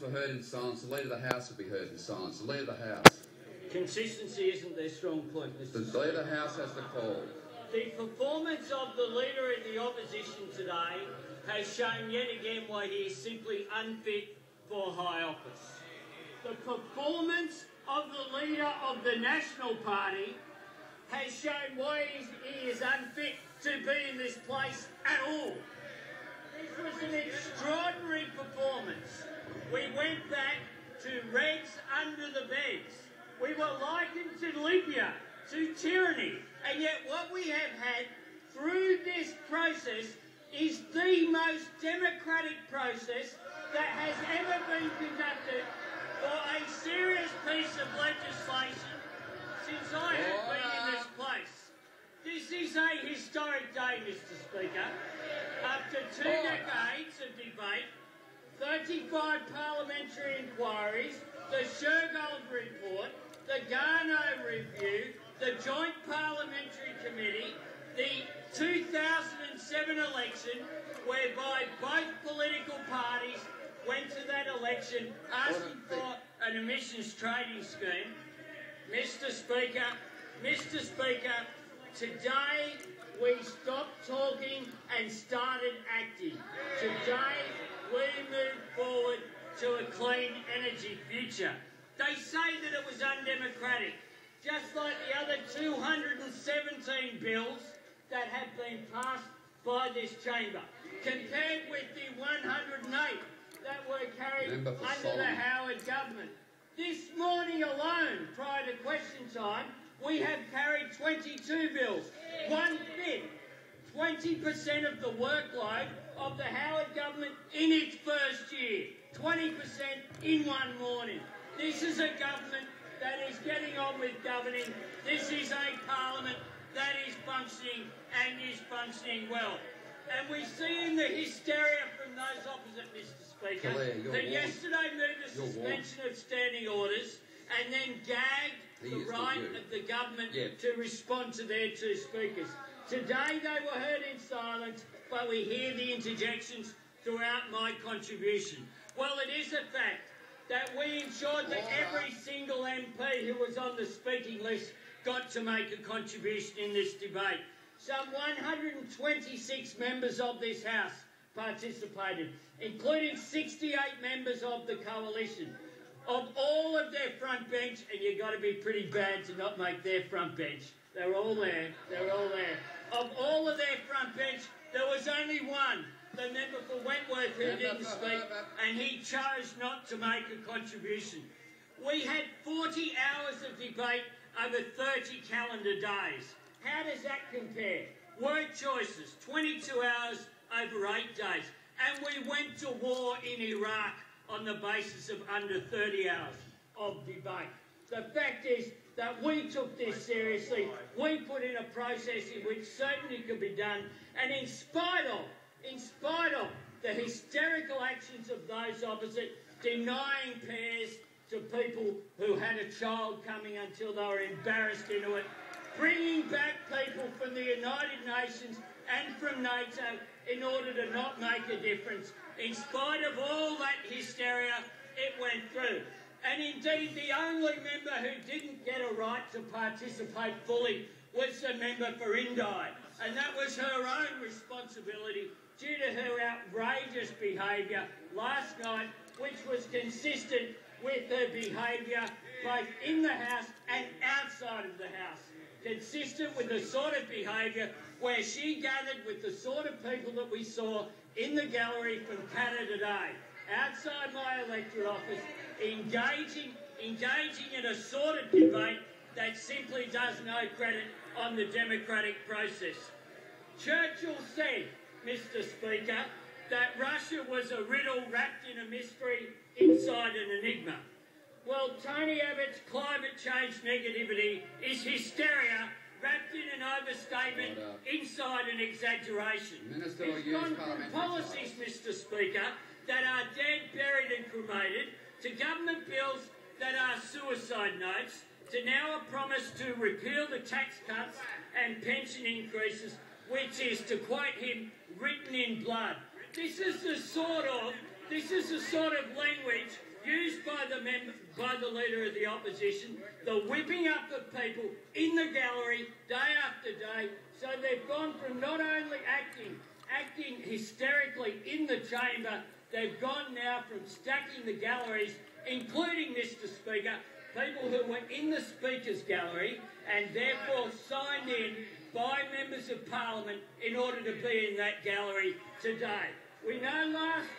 members were heard in silence. The Leader of the House will be heard in silence. The Leader of the House. Consistency isn't their strong point, Mr. The Leader of the House has the call. The performance of the Leader in the opposition today has shown yet again why he is simply unfit for high office. The performance of the Leader of the National Party has shown why he is unfit to be in this place at all. This was an extraordinary performance. We went back to Reds under the beds. We were likened to Libya, to tyranny, and yet what we have had through this process is the most democratic process that has ever been conducted for a serious piece of legislation since I have been in this place. This is a historic day, Mr. Speaker. After 2 decades of debate, 35 parliamentary inquiries, the Shergold report, the Garneau review, the Joint Parliamentary Committee, the 2007 election, whereby both political parties went to that election asking for an emissions trading scheme. Mr. Speaker, today we stopped talking and started acting. Today we moved forward to a clean energy future. They say that it was undemocratic, just like the other 217 bills that have been passed by this chamber, compared with the 108 that were carried under the Howard government. This morning alone, prior to question time, we have carried 22 bills, 1/5, 20% of the workload of the Howard government in its first year, 20% in one morning. This is a government that is getting on with governing. This is a parliament that is functioning and is functioning well. And we see in the hysteria from those opposite, Mr. Speaker, that yesterday moved a suspension of standing orders and then gagged the right of the government to respond to their two speakers. Today they were heard in silence, but we hear the interjections throughout my contribution. Well, it is a fact that we ensured that every single MP who was on the speaking list got to make a contribution in this debate. Some 126 members of this House participated, including 68 members of the coalition. Of all of their front bench, and you've got to be pretty bad to not make their front bench. They're all there. They're all there. Of all of their front bench, there was only one, the member for Wentworth, who didn't speak, and he chose not to make a contribution. We had 40 hours of debate over 30 calendar days. How does that compare? Word choices, 22 hours over 8 days. And we went to war in Iraq on the basis of under 30 hours of debate. The fact is that we took this seriously. We put in a process in which certainty could be done. And in spite of the hysterical actions of those opposite, denying pairs to people who had a child coming until they were embarrassed into it, bringing back people from the United Nations and from NATO in order to not make a difference. In spite of all that hysteria, it went through. And indeed, the only member who didn't get a right to participate fully was the member for Indi. And that was her own responsibility due to her outrageous behaviour last night, which was consistent with her behaviour both in the House and outside of the House. Consistent with the sort of behaviour where she gathered with the sort of people that we saw in the gallery from Canada today, outside my electorate office, engaging in a sort of debate that simply does no credit on the democratic process. Churchill said, Mr. Speaker, that Russia was a riddle wrapped in a mystery inside an enigma. Well, Tony Abbott's climate change negativity is hysteria wrapped in an overstatement inside an exaggeration. It's gone from policies, Mr. Speaker, that are dead, buried and cremated, to government bills that are suicide notes, to now a promise to repeal the tax cuts and pension increases, which is, to quote him, written in blood. This is the sort of This is the sort of language used by the Leader of the Opposition, the whipping up of people in the gallery day after day. So they've gone from not only acting hysterically in the chamber, they've gone now from stacking the galleries, including, Mr Speaker, people who were in the Speaker's gallery and therefore signed in by members of Parliament in order to be in that gallery today. We know last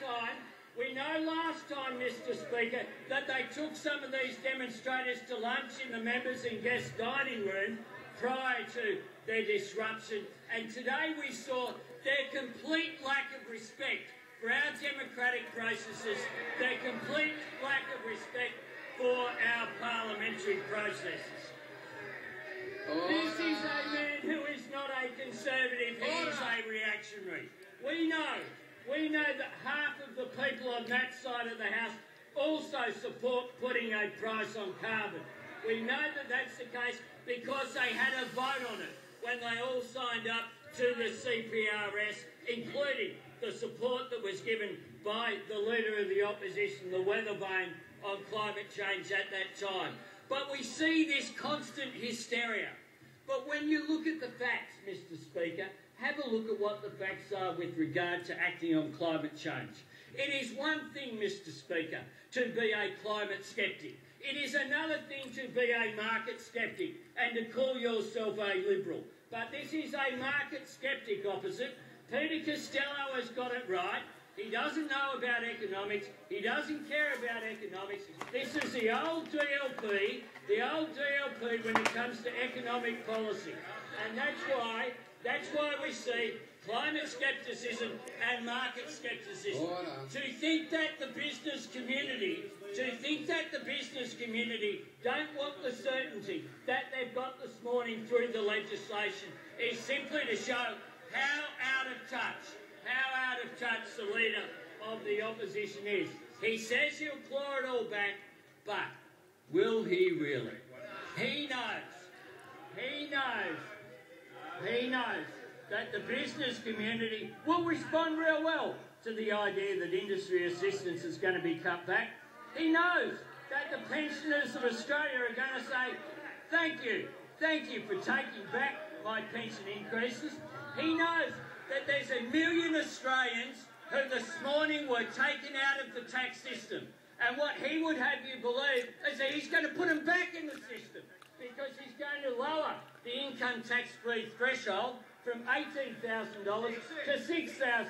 time, Mr Speaker, that they took some of these demonstrators to lunch in the members and guest dining room prior to their disruption, and today we saw their complete lack of respect for our democratic processes, their complete lack of respect for our parliamentary processes. This is a man who is not a conservative, he is a reactionary. We know that half of the people on that side of the House also support putting a price on carbon. We know that that's the case because they had a vote on it when they all signed up to the CPRS, including the support that was given by the Leader of the Opposition, the weathervane on climate change at that time. But we see this constant hysteria. But when you look at the facts, Mr Speaker, have a look at what the facts are with regard to acting on climate change. It is one thing, Mr Speaker, to be a climate sceptic. It is another thing to be a market sceptic and to call yourself a Liberal. But this is a market sceptic opposite. Peter Costello has got it right. He doesn't know about economics. He doesn't care about economics. This is the old DLP when it comes to economic policy. And that's why we see climate scepticism and market scepticism. To think that the business community don't want the certainty that they've got this morning through the legislation is simply to show how out of touch the Leader of the Opposition is. He says he'll claw it all back, but will he really? He knows that the business community will respond real well to the idea that industry assistance is going to be cut back. He knows that the pensioners of Australia are going to say, thank you for taking back my pension increases. He knows that there's 1 million Australians who this morning were taken out of the tax system. And what he would have you believe is that he's going to put them back in the system because he's going to lower the income tax-free threshold from $18,000 to $6,000.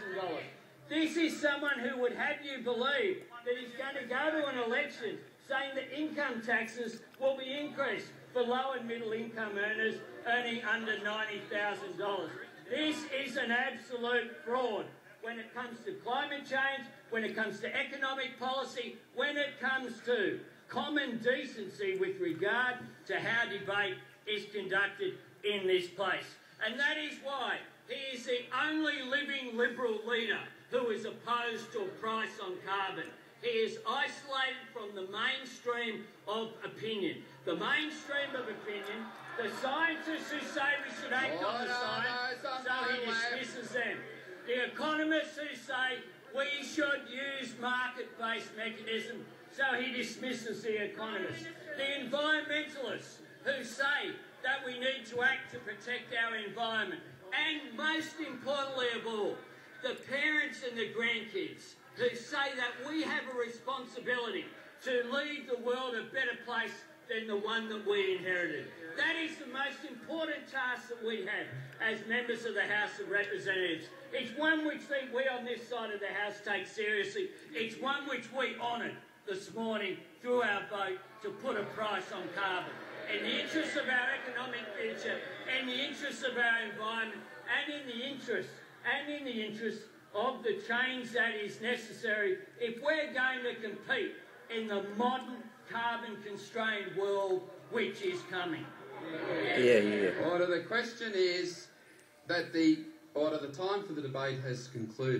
This is someone who would have you believe that he's going to go to an election saying that income taxes will be increased for low and middle income earners earning under $90,000. This is an absolute fraud when it comes to climate change, when it comes to economic policy, when it comes to common decency with regard to how debate is conducted in this place. And that is why he is the only living Liberal leader who is opposed to a price on carbon. He is isolated from the mainstream of opinion. The mainstream of opinion, the scientists who say we should act on the science, so he dismisses them. The economists who say we should use market-based mechanism, so he dismisses the economists. The environmentalists who say that we need to act to protect our environment. And most importantly of all, the parents and the grandkids who say that we have a responsibility to leave the world a better place than the one that we inherited. That is the most important task that we have as members of the House of Representatives. It's one which we on this side of the House take seriously. It's one which we honoured this morning through our vote to put a price on carbon. In the interests of our economic future, in the interests of our environment, and in the interest of the change that is necessary if we're going to compete in the modern carbon-constrained world which is coming. Order. The question is that the time for the debate has concluded.